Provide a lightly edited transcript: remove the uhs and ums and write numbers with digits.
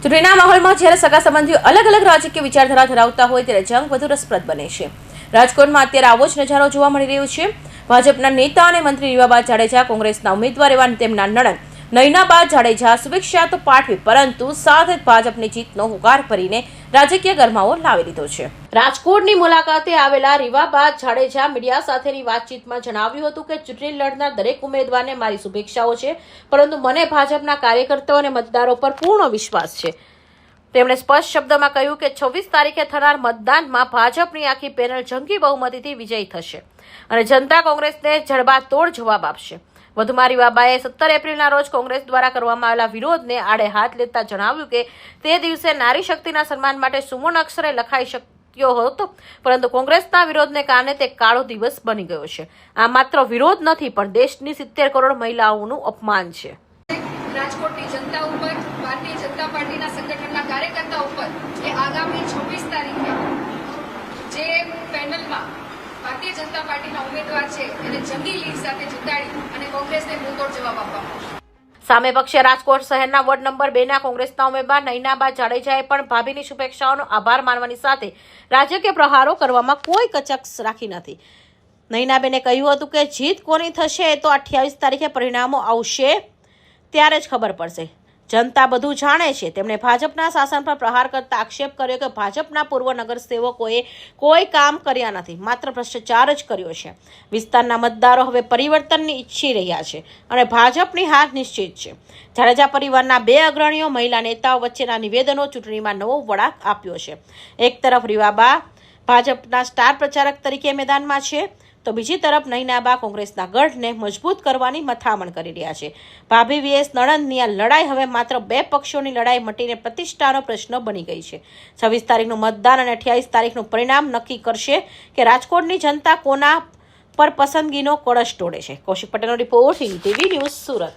ચૂંટણીના માહોલમાં જ્યારે સગા સંબંધીઓ અલગ અલગ રાજકીય વિચારધારા ધરાવતા હોય ત્યારે જંગ વધુ રસપ્રદ બને છે. રાજકોટમાં અત્યારે આવો જ નજારો જોવા મળી રહ્યો છે. ભાજપના નેતા અને મંત્રી રીવાબા જાડેજા કોંગ્રેસના ઉમેદવાર એવા તેમના નણંદ નયનાબા જાડેજા શુભેચ્છા તો પાઠવી, પરંતુ સાથે જ ભાજપની જીતનો હુંકાર ભરીને રાજકીય ગરમાવો લાવી દીધો છે. રાજકોટની મુલાકાતે આવેલા રીવાબા જાડેજા મીડિયા સાથેની વાતચીતમાં જણાવ્યું હતું કે ચૂંટણી લડનાર દરેક ઉમેદવારને મારી શુભેચ્છાઓ છે, પરંતુ મને ભાજપના કાર્યકર્તાઓ અને મતદારો પર પૂર્ણ વિશ્વાસ છે. તેમણે સ્પષ્ટ શબ્દોમાં કહ્યું કે 26 તારીખે થનાર મતદાનમાં ભાજપની આખી પેનલ જંગી બહુમતીથી વિજયી થશે અને જનતા કોંગ્રેસને જડબાતોડ જવાબ આપશે. વધુમાં રીવાબાએ 17 એપ્રિલના રોજ કોંગ્રેસ દ્વારા કરવામાં આવેલા વિરોધને આડે હાથ લેતા જણાવ્યું કે તે દિવસે નારી શક્તિના સન્માન માટે સુવર્ણ અક્ષરે લખાઈ શક્યો હતો, પરંતુ કોંગ્રેસના વિરોધને કારણે તે કાળો દિવસ બની ગયો છે. આ માત્ર વિરોધ નથી, પણ દેશની 70 કરોડ મહિલાઓનું અપમાન છે. રાજકોટની જનતા ઉપર, ભારતીય જનતા પાર્ટીના સંગઠનના કાર્યકર્તા ઉપર એ આગામી 26 તારીખે જે પેનલમાં ભારતીય જનતા પાર્ટીના ઉમેદવાર છે એને જંગી લીડ સાથે જીતાડી અને કોંગ્રેસને મુંહતોડ જવાબ આપવામાં આવશે. સામે પક્ષે રાજકોટ શહેરના વોર્ડ નંબર 2 ના કોંગ્રેસના ઉમેદવાર નયનાબા જાડેજાએ પણ ભાભીની શુભેચ્છાઓનો આભાર માનવાની સાથે રાજકીય પ્રહારો કરવામાં કોઈ કચક રાખી નથી. નયનાબેને કહ્યું હતું કે જીત કોની થશે એ તો 28 તારીખે પરિણામો આવશે ત્યારે જ ખબર પડશે. જનતા બધું જાણે છે. તેમણે ભાજપના શાસન પર પ્રહાર કરતા આક્ષેપ કર્યો કે ભાજપના પૂર્વ નગરસેવકોએ કોઈ કામ કર્યા નથી, માત્ર ભ્રષ્ટાચાર જ કર્યો છે. વિસ્તારના મતદારો હવે પરિવર્તનની ઈચ્છી રહ્યા છે અને ભાજપની હાર નિશ્ચિત છે. જાડેજા પરિવારના 2 અગ્રણીઓ મહિલા નેતાઓ વચ્ચેના નિવેદનો ચૂંટણીમાં નવો વળાંક આપ્યો છે. એક તરફ રીવાબા ભાજપના સ્ટાર પ્રચારક તરીકે મેદાનમાં છે, તો બીજી તરફ નયનાબા કોંગ્રેસના ગઢને મજબૂત કરવાની મથામણ કરી રહ્યા છે. ભાભી વીએસ નણંદની આ લડાઈ હવે માત્ર 2 પક્ષોની લડાઈ મટીને પ્રતિષ્ઠાનો પ્રશ્ન બની ગઈ છે. 26 તારીખનું મતદાન અને 28 તારીખનું પરિણામ નક્કી કરશે કે રાજકોટની જનતા કોના પર પસંદગીનો કળશ તોડે છે. કૌશિક પટેલનો રિપોર્ટ, ટીવી ન્યૂઝ, સુરત.